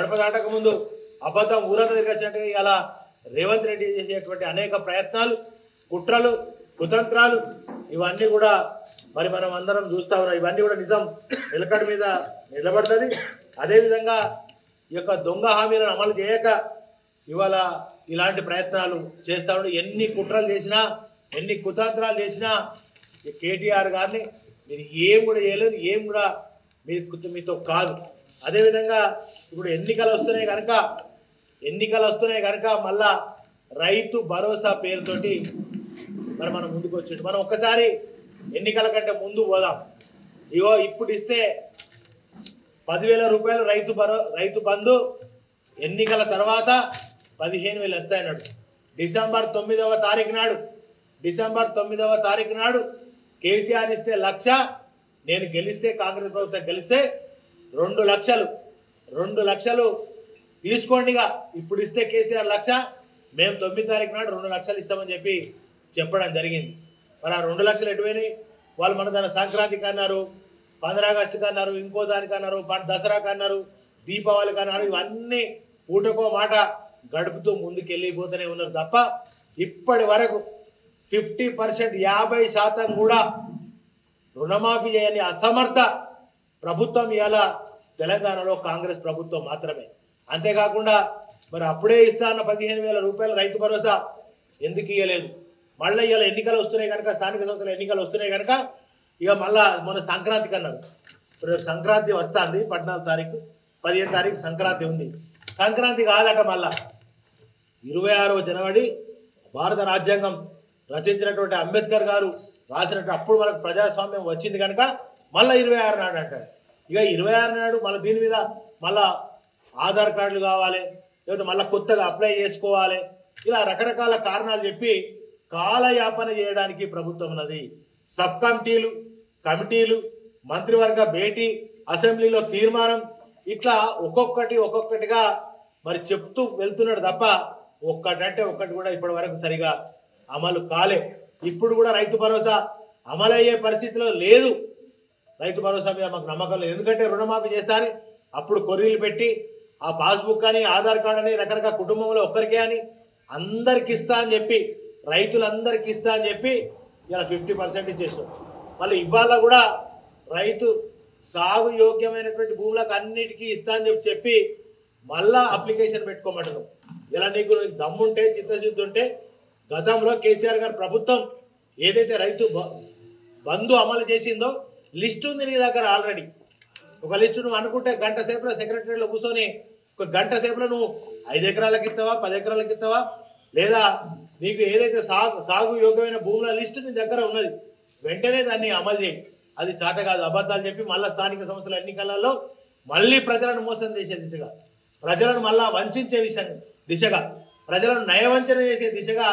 గడప దాటక ముందు అబద్ధం ఊరంతా తిరిగొచ్చినట్టుగా ఇలా రేవంత్ రెడ్డి చేసేటువంటి అనేక ప్రయత్నాలు, కుట్రలు, కుతంత్రాలు ఇవన్నీ కూడా మరి మనం అందరం చూస్తా ఉన్నాం. ఇవన్నీ కూడా నిజం నిలకడ మీద నిలబడుతుంది. అదేవిధంగా ఈ యొక్క దొంగ హామీలను అమలు చేయక ఇవాళ ఇలాంటి ప్రయత్నాలు చేస్తూ ఉండి ఎన్ని కుట్రలు చేసినా, ఎన్ని కుతంత్రాలు చేసినా కేటీఆర్ గారిని మీరు ఏం కూడా చేయలేదు, ఏం కూడా మీతో కాదు. అదేవిధంగా ఇప్పుడు ఎన్నికలు వస్తున్నాయి కనుక మళ్ళా రైతు భరోసా పేరుతోటి మరి మనం ముందుకు వచ్చేది. మనం ఒక్కసారి ఎన్నికల కంటే ముందు పోదాం. ఇగో ఇప్పుడు ఇస్తే 10,000 రూపాయలు రైతు బంధు, ఎన్నికల తర్వాత 15,000 వస్తాయన్నాడు. డిసెంబర్ 9వ తారీఖు నాడు కేసీఆర్ ఇస్తే 1,00,000, నేను గెలిస్తే కాంగ్రెస్ ప్రభుత్వం గెలిస్తే 2 లక్షలు తీసుకోండిగా. ఇప్పుడు ఇస్తే కేసీఆర్ 1,00,000, మేము 9వ తారీఖు నాడు 2 లక్షలు ఇస్తామని చెప్పడం జరిగింది. మరి ఆ 2 లక్షలు ఎటువైనాయి? వాళ్ళు మన దాని సంక్రాంతికి అన్నారు, 15 ఆగస్టుకి అన్నారు, ఇంకో దానికి అన్నారు, దసరాకి అన్నారు, దీపావళికి అన్నారు. ఇవన్నీ ఊటకో మాట గడుపుతూ ముందుకు వెళ్ళిపోతూనే ఉన్నారు తప్ప ఇప్పటి వరకు 50%, 50% కూడా రుణమాఫీ చేయని అసమర్థ ప్రభుత్వం ఇవాళ తెలంగాణలో కాంగ్రెస్ ప్రభుత్వం మాత్రమే. అంతేకాకుండా మరి అప్పుడే ఇస్తా అన్న 15,000 రూపాయలు రైతు భరోసా ఎందుకు ఇవ్వలేదు? మళ్ళీ ఇవాళ ఎన్నికలు వస్తున్నాయి కనుక, స్థానిక సంస్థల ఎన్నికలు వస్తున్నాయి కనుక ఇక మళ్ళా మొన్న సంక్రాంతికి అన్నారు. రేపు సంక్రాంతి వస్తుంది, 14వ తారీఖు, 15వ తారీఖు సంక్రాంతి ఉంది. సంక్రాంతి కాదట, మళ్ళా 26వ జనవరి భారత రాజ్యాంగం రచించినటువంటి అంబేద్కర్ గారు రాసినట్టు అప్పుడు మనకు ప్రజాస్వామ్యం వచ్చింది కనుక మళ్ళీ 26 నాడు అంటారు. ఇక 26 నాడు మళ్ళీ దీని మీద మళ్ళా ఆధార్ కార్డులు కావాలి, లేకపోతే మళ్ళీ కొత్తగా అప్లై చేసుకోవాలి, ఇలా రకరకాల కారణాలు చెప్పి కాలయాపన చేయడానికి ప్రభుత్వం ఉన్నది. సబ్ కమిటీలు, మంత్రివర్గ భేటీ, అసెంబ్లీలో తీర్మానం, ఇట్లా ఒక్కొక్కటిగా మరి చెప్తూ వెళ్తున్నాడు తప్ప ఒక్కటంటే ఒక్కటి కూడా ఇప్పటి వరకు సరిగా అమలు కాలే. ఇప్పుడు కూడా రైతు భరోసా అమలయ్యే పరిస్థితిలో లేదు. రైతు భరోసా మీద మాకు నమ్మకం లేదు. ఎందుకంటే రుణమాఫీ చేస్తారని అప్పుడు కొర్రీలు పెట్టి ఆ పాస్బుక్ అని, ఆధార్ కార్డు అని, రకరకాల కుటుంబంలో ఒక్కరికే అని అందరికి ఇస్తా అని చెప్పి, రైతులందరికీ ఇస్తా అని చెప్పి ఇలా 50% ఇచ్చేసాం. మళ్ళీ ఇవాళ కూడా రైతు సాగు యోగ్యమైనటువంటి భూములకు అన్నిటికీ ఇస్తా అని చెప్పి మళ్ళా అప్లికేషన్ పెట్టుకోమంటున్నాం. ఇలా నీకు దమ్ముంటే, చిత్తశుద్ధి ఉంటే గతంలో కేసీఆర్ గారి ప్రభుత్వం ఏదైతే రైతు బంధు అమలు చేసిందో లిస్టు ఉంది నీ దగ్గర ఆల్రెడీ. ఒక లిస్టు నువ్వు అనుకుంటే గంట సేపులో సెక్రటరీలో కూర్చొని ఒక గంట సేపులో నువ్వు 5 ఎకరాలకు ఇస్తావా, 10 ఎకరాలకు ఇస్తావా, లేదా నీకు ఏదైతే సాగు యోగ్యమైన భూముల లిస్టు నీ దగ్గర ఉన్నది, వెంటనే దాన్ని అమలు చేయి. అది చేత కాదు, అబద్ధాలు చెప్పి మళ్ళీ స్థానిక సంస్థల ఎన్నికలలో మళ్ళీ ప్రజలను మోసం చేసే దిశగా, ప్రజలను మళ్ళా వంచే దిశగా, ప్రజలను నయవంచన చేసే దిశగా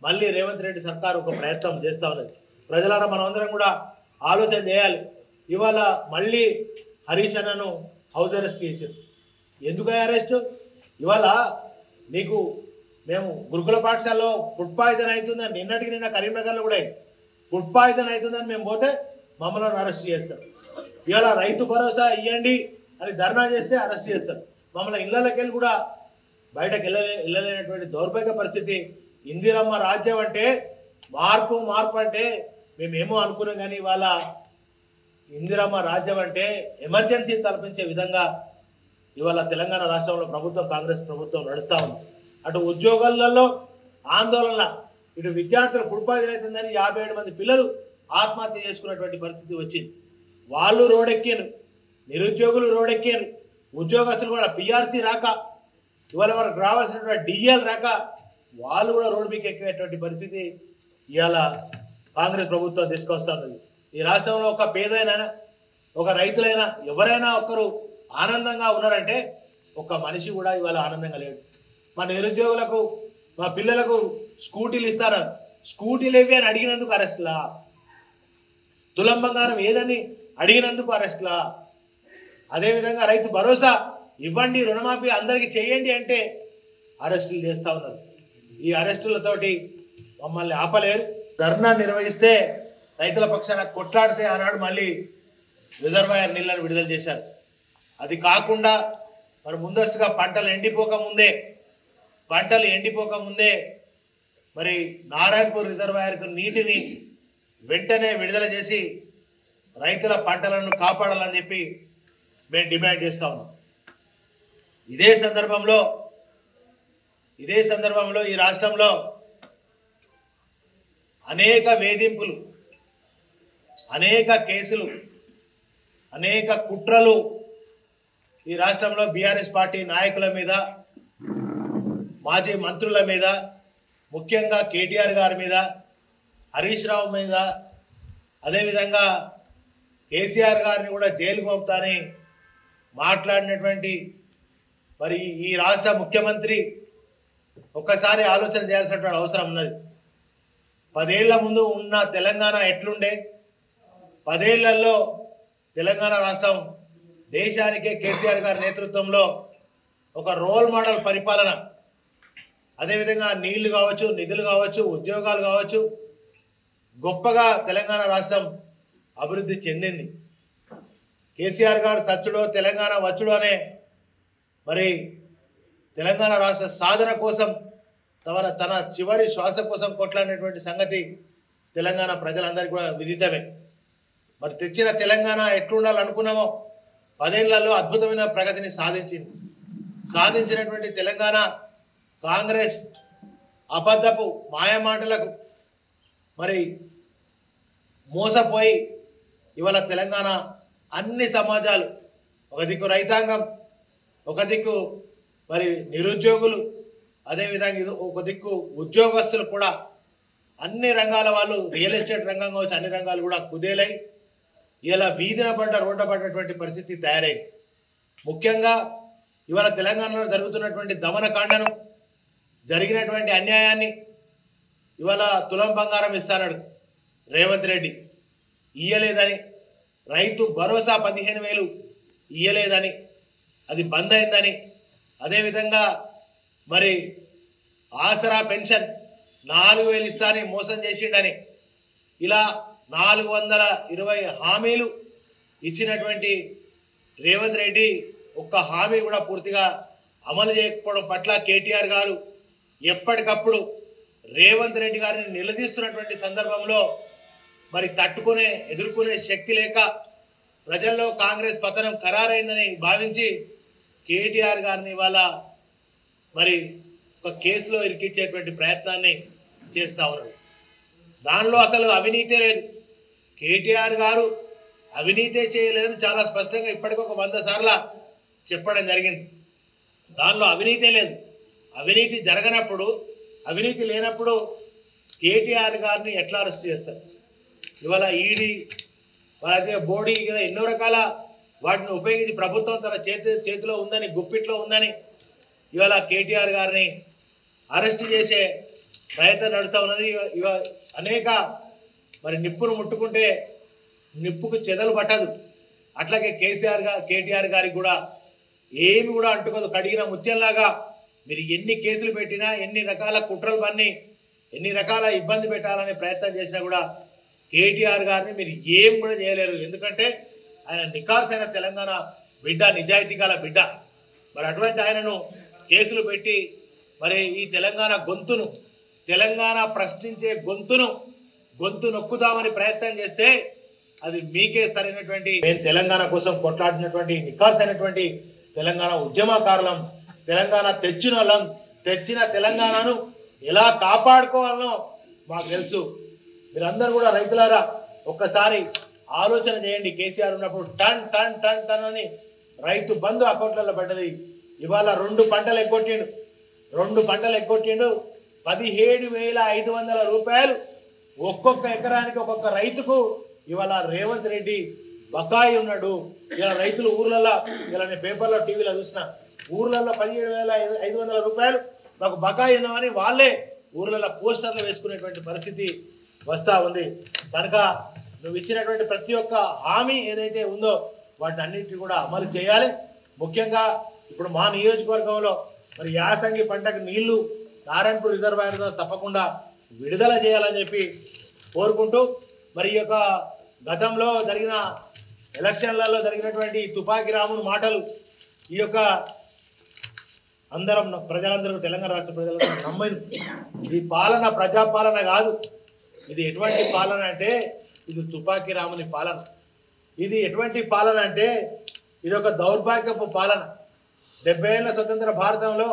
మళ్ళీ రేవంత్ రెడ్డి సర్కారు ఒక ప్రయత్నం చేస్తూ ఉన్నది. ప్రజలారా మనం అందరం కూడా ఆలోచన చేయాలి. ఇవాళ మళ్ళీ హరీష్ అన్నను హౌస్ అరెస్ట్ చేశారు. ఎందుకు అరెస్టు? ఇవాళ నీకు మేము గురుకుల పాఠశాలలో ఫుడ్ పాయిజన్ అవుతుందని నిన్న కరీంనగర్లో కూడా ఫుడ్ పాయిజన్ అవుతుందని మేము పోతే మమ్మల్ని అరెస్ట్ చేస్తారు. ఇవాళ రైతు భరోసా ఇవ్వండి అని ధర్నా చేస్తే అరెస్ట్ చేస్తారు. మమ్మల్ని ఇళ్లకి వెళ్ళి కూడా బయటకు వెళ్ళలేనటువంటి దౌర్భాగ్య పరిస్థితి. ఇందిరమ్మ రాజ్యం అంటే మార్పు అంటే మేమేమో అనుకున్నాం, కానీ ఇవాళ ఇందిరమ్మ రాజ్యం అంటే ఎమర్జెన్సీ తలపించే విధంగా ఇవాళ తెలంగాణ రాష్ట్రంలో కాంగ్రెస్ ప్రభుత్వం నడుస్తూ ఉంది. అటు ఉద్యోగాలలో ఆందోళన, ఇటు విద్యార్థులు ఫుడ్ పాయిజన్ అవుతుందని 57 మంది పిల్లలు ఆత్మహత్య చేసుకున్నటువంటి పరిస్థితి వచ్చింది. వాళ్ళు రోడ్డెక్కారు, నిరుద్యోగులు రోడ్డెక్కారు, ఉద్యోగస్తులు కూడా పిఆర్సీ రాక, ఇవాళ వరకు రావాల్సినటువంటి డిఎల్ రాక వాళ్ళు కూడా రోడ్డు మీకు ఎక్కేటువంటి పరిస్థితి ఇవాళ కాంగ్రెస్ ప్రభుత్వం తీసుకొస్తా ఉన్నది. ఈ రాష్ట్రంలో ఒక పేదైనా, ఒక రైతులైనా, ఎవరైనా ఒక్కరు ఆనందంగా ఉన్నారంటే ఒక మనిషి కూడా ఇవాళ ఆనందంగా లేడు. మా నిరుద్యోగులకు, మా పిల్లలకు స్కూటీలు ఇస్తారా, స్కూటీలు ఇవి అని అడిగినందుకు అరెస్ట్లా, తులం బంగారం ఏదని అడిగినందుకు అరెస్ట్లా, అదేవిధంగా రైతు భరోసా ఇవ్వండి, రుణమాఫీ అందరికీ చేయండి అంటే అరెస్టులు చేస్తూ ఉన్నారు. ఈ అరెస్టులతోటి మమ్మల్ని ఆపలేరు. ధర్నా నిర్వహిస్తే రైతుల పక్షాన కొట్లాడితే ఆనాడు మళ్ళీ రిజర్వాయర్ నీళ్లను విడుదల చేశారు. అది కాకుండా మరి ముందస్తుగా పంటలు ఎండిపోక ముందే మరి నారాయణపూర్ రిజర్వాయర్కు నీటిని వెంటనే విడుదల చేసి రైతుల పంటలను కాపాడాలని చెప్పి మేము డిమాండ్ చేస్తా ఉన్నాం. ఇదే సందర్భంలో ఈ రాష్ట్రంలో అనేక వేధింపులు, అనేక కేసులు, అనేక కుట్రలు ఈ రాష్ట్రంలో బీఆర్ఎస్ పార్టీ నాయకుల మీద, మాజీ మంత్రుల మీద, ముఖ్యంగా కేటీఆర్ గారి మీద, హరీష్ రావు మీద, అదేవిధంగా కేసీఆర్ గారిని కూడా జైలుకు పంపుతానని మాట్లాడినటువంటి మరి ఈ రాష్ట్ర ముఖ్యమంత్రి ఒక్కసారి ఆలోచన చేయాల్సినటువంటి అవసరం ఉన్నది. 10 ఏళ్ల ముందు ఉన్న తెలంగాణ ఎట్లుండే, 10 ఏళ్లలో తెలంగాణ రాష్ట్రం దేశానికే కేసీఆర్ గారి నేతృత్వంలో ఒక రోల్ మోడల్ పరిపాలన, అదేవిధంగా నీళ్లు కావచ్చు, నిధులు కావచ్చు, ఉద్యోగాలు కావచ్చు, గొప్పగా తెలంగాణ రాష్ట్రం అభివృద్ధి చెందింది. కేసీఆర్ గారు సచ్చుడో తెలంగాణ వచ్చుడో అనే మరి తెలంగాణ రాష్ట్ర సాధన కోసం తన చివరి శ్వాస కోసం కొట్లాడినటువంటి సంగతి తెలంగాణ ప్రజలందరికీ కూడా విదితమే. మరి తెచ్చిన తెలంగాణ ఎట్లుండాలనుకున్నామో 10 ఏళ్లలో అద్భుతమైన ప్రగతిని సాధించినటువంటి తెలంగాణ కాంగ్రెస్ అబద్ధపు మాయమాటలకు మరి మోసపోయి ఇవాళ తెలంగాణ అన్ని సమాజాలు, ఒక దిక్కు రైతాంగం, ఒక దిక్కు మరి నిరుద్యోగులు, అదేవిధంగా ఒక దిక్కు ఉద్యోగస్తులు కూడా, అన్ని రంగాల వాళ్ళు, రియల్ ఎస్టేట్ రంగం కావచ్చు, అన్ని రంగాలు కూడా కుదేలై ఇలా వీధిన రోడ్డ పడ్డటువంటి పరిస్థితి తయారైంది. ముఖ్యంగా ఇవాళ తెలంగాణలో జరుగుతున్నటువంటి దమనకాండను, జరిగినటువంటి అన్యాయాన్ని ఇవాళ తులం బంగారం ఇస్తానడు రేవంత్ రెడ్డి, ఇయ్యలేదని, రైతు భరోసా 15,000 ఇయ్యలేదని, అది బంద్ అయిందని, అదేవిధంగా మరి ఆసరా పెన్షన్ 4,000 ఇస్తానని మోసం చేసిండని, ఇలా 420 హామీలు ఇచ్చినటువంటి రేవంత్ రెడ్డి ఒక్క హామీ కూడా పూర్తిగా అమలు చేయకపోవడం పట్ల కేటీఆర్ గారు ఎప్పటికప్పుడు రేవంత్ రెడ్డి గారిని నిలదీస్తున్నటువంటి సందర్భంలో మరి ఎదుర్కొనే శక్తి లేక ప్రజల్లో కాంగ్రెస్ పతనం ఖరారైందని భావించి కేటీఆర్ గారిని ఇవాళ మరి ఒక కేసులో ఇరికించేటువంటి ప్రయత్నాన్ని చేస్తా ఉన్నారు. దానిలో అసలు అవినీతే లేదు. కేటీఆర్ గారు అవినీతే చేయలేదని చాలా స్పష్టంగా ఇప్పటికి ఒక 100 సార్లు చెప్పడం జరిగింది. దానిలో అవినీతే లేదు. అవినీతి జరగనప్పుడు, అవినీతి లేనప్పుడు కేటీఆర్ గారిని ఎట్లా అరెస్ట్ చేస్తారు? ఇవాళ ఈడీ, వాళ్ళైతే బోడీ, ఎన్నో రకాల వాటిని ఉపయోగించి ప్రభుత్వం తన చేతిలో ఉందని, గుప్పిట్లో ఉందని ఇవాళ కేటీఆర్ గారిని అరెస్ట్ చేసే ప్రయత్నం నడుస్తూ ఉన్నది. అనేక మరి నిప్పును ముట్టుకుంటే నిప్పుకు చెదలు పట్టదు. అట్లాగే కేటీఆర్ గారికి కూడా ఏమి కూడా అంటుకోదు. కడిగిన ముత్యంలాగా మీరు ఎన్ని కేసులు పెట్టినా, ఎన్ని రకాల కుట్రలు పన్ని, ఎన్ని రకాల ఇబ్బంది పెట్టాలనే ప్రయత్నం చేసినా కూడా కేటీఆర్ గారిని మీరు ఏం కూడా చేయలేరు. ఎందుకంటే ఆయన నికార్సైన తెలంగాణ బిడ్డ, నిజాయితీ గల బిడ్డ. మరి అటువంటి ఆయనను కేసులు పెట్టి మరి ఈ తెలంగాణ ప్రశ్నించే గొంతు నొక్కుదామని ప్రయత్నం చేస్తే అది మీకే సరైనటువంటి, మేము తెలంగాణ కోసం కొట్లాడినటువంటి నికార్సైనటువంటి తెలంగాణ ఉద్యమకారులం, తెలంగాణ తెచ్చిన తెలంగాణను ఎలా కాపాడుకోవాలనో మాకు తెలుసు. మీరందరూ కూడా రైతులారా ఒక్కసారి ఆలోచన చేయండి. కేసీఆర్ ఉన్నప్పుడు టన్ టన్ టన్ టన్ అని రైతు బంధు అకౌంట్లలో పడ్డది. ఇవాళ 2 పంటలు ఎగ్గొట్టిండు. 17,500 రూపాయలు ఒక్కొక్క ఎకరానికి ఒక్కొక్క రైతుకు ఇవాళ రేవంత్ రెడ్డి బకాయి ఉన్నాడు. ఇలా రైతులు ఊర్లలో, ఇలా నేను పేపర్లో, టీవీలో చూసిన, ఊర్లలో 17,500 రూపాయలు మాకు బకాయి ఉన్నామని వాళ్ళే ఊర్లలో పోస్టర్లు వేసుకునేటువంటి పరిస్థితి వస్తూ ఉంది. కనుక నువ్వు ఇచ్చినటువంటి ప్రతి ఒక్క హామీ ఏదైతే ఉందో వాటిని అన్నింటినీ కూడా అమలు చేయాలి. ముఖ్యంగా ఇప్పుడు మా నియోజకవర్గంలో మరి యాసంగి పంటకు నీళ్లు నారాయణపూర్ రిజర్వాయర్లో తప్పకుండా విడుదల చేయాలని చెప్పి కోరుకుంటూ, మరి ఈ యొక్క గతంలో జరిగిన ఎలక్షన్లలో జరిగినటువంటి తుపాకీ రాముని మాటలు, ఈ యొక్క అందరం ప్రజలందరూ తెలంగాణ రాష్ట్ర ప్రజలందరూ నమ్మని ఈ పాలన ప్రజాపాలన కాదు. ఇది ఎటువంటి పాలన అంటే ఇది తుపాకీ రాముని పాలన. ఇది ఎటువంటి పాలన అంటే ఇది ఒక దౌర్భాగ్యపు పాలన. 70 ఏళ్ల స్వతంత్ర భారతంలో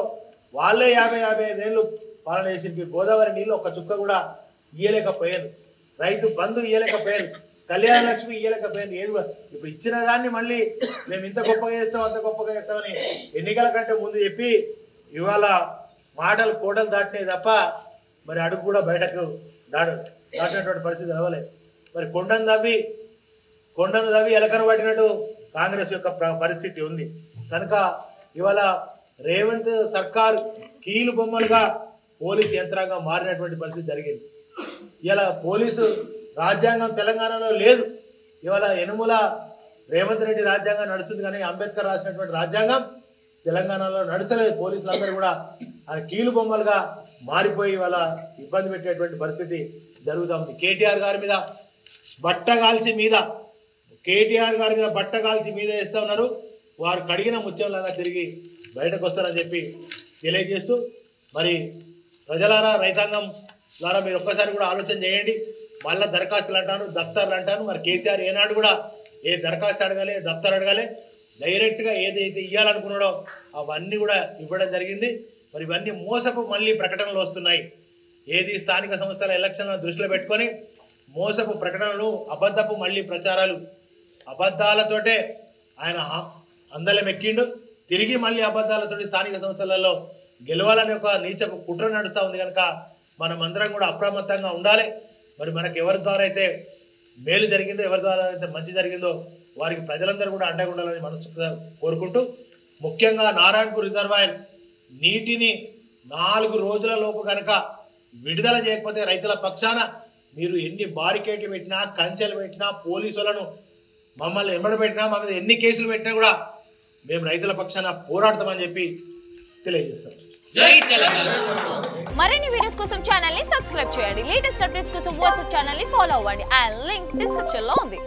వాళ్ళే 55 ఏళ్ళు పాలన చేసి గోదావరి నీళ్ళు ఒక చుక్క కూడా ఇయ్యలేకపోయారు. రైతు బంధు ఇయ్యలేకపోయారు. కళ్యాణ లక్ష్మి ఇయ్యలేకపోయారు. ఏది ఇప్పుడు ఇచ్చిన దాన్ని మళ్ళీ మేము ఇంత గొప్పగా చేస్తాం అంత గొప్పగా చేస్తామని ఎన్నికల కంటే ముందు చెప్పి ఇవాళ మాటలు కోటలు దాటినాయి తప్ప మరి అడుగు కూడా బయటకు దాటినటువంటి పరిస్థితి అవ్వలేదు. మరి కొండను తవ్వి ఎలకను పట్టినట్టు కాంగ్రెస్ యొక్క పరిస్థితి ఉంది. కనుక ఇవాళ రేవంత్ సర్కార్ కీలు బొమ్మలుగా పోలీసు యంత్రాంగం మారినటువంటి పరిస్థితి జరిగింది. ఇలా పోలీసు రాజ్యాంగం తెలంగాణలో లేదు. ఇవాళ యనుమల రేవంత్ రెడ్డి రాజ్యాంగం నడుస్తుంది కానీ అంబేద్కర్ రాసినటువంటి రాజ్యాంగం తెలంగాణలో నడుస్తలేదు. పోలీసులందరూ కూడా ఆ కీలు బొమ్మలుగా మారిపోయి ఇవాళ ఇబ్బంది పెట్టేటువంటి పరిస్థితి జరుగుతూ ఉంది. కేటీఆర్ గారి మీద బట్ట కాల్చి మీద వేస్తూ ఉన్నారు. వారు కడిగిన ముత్యంలాగా తిరిగి బయటకు వస్తారని చెప్పి తెలియజేస్తూ మరి ప్రజలారా రైతాంగం ద్వారా మీరు ఒక్కసారి కూడా ఆలోచన చేయండి. మళ్ళీ దరఖాస్తులు అంటాను, దఫ్తర్లు అంటాను. మరి కేసీఆర్ ఏనాడు కూడా ఏ దరఖాస్తు అడగాలి, దఫ్తర్ అడగాలి, డైరెక్ట్గా ఏదైతే ఇవ్వాలనుకున్నాడో అవన్నీ కూడా ఇవ్వడం జరిగింది. మరి ఇవన్నీ మోసపు మళ్ళీ ప్రకటనలు వస్తున్నాయి. ఏది స్థానిక సంస్థల ఎలక్షన్లను దృష్టిలో పెట్టుకొని మోసపు ప్రకటనలు, అబద్ధపు మళ్ళీ ప్రచారాలు, అబద్ధాలతోటే ఆయన అందలం ఎక్కిండు. తిరిగి మళ్ళీ అబద్ధాలతోటి స్థానిక సంస్థలలో గెలవాలని ఒక నీచపు కుట్ర నడుస్తూ ఉంది. కనుక మనం అందరం కూడా అప్రమత్తంగా ఉండాలి. మరి మనకు ఎవరి ద్వారా అయితే మేలు జరిగిందో, ఎవరి ద్వారా అయితే మంచి జరిగిందో వారికి ప్రజలందరూ కూడా అండగా ఉండాలని మనసుగా కోరుకుంటూ, ముఖ్యంగా నారాయణపూర్ రిజర్వాయర్ నీటిని 4 రోజుల లోపు కనుక విడుదల చేయకపోతే రైతుల పక్షాన మీరు ఎన్ని బారికేట్లు పెట్టినా, కంచెలు పెట్టినా, పోలీసులను మమ్మల్ని ఎంబడబెట్టినా, మా మీద ఎన్ని కేసులు పెట్టినా కూడా మేము రైతుల పక్షాన పోరాడతామని చెప్పి తెలియజేస్తాం. మరిన్ని వీడియోస్ కోసం ఛానల్ ని సబ్స్క్రైబ్ చేయండి. లేటెస్ట్ అప్డేట్స్ కోసం వాట్సాప్ ఛానల్ ని ఫాలో అవ్వండి. ఆ లింక్ డిస్క్రిప్షన్ లో ఉంది.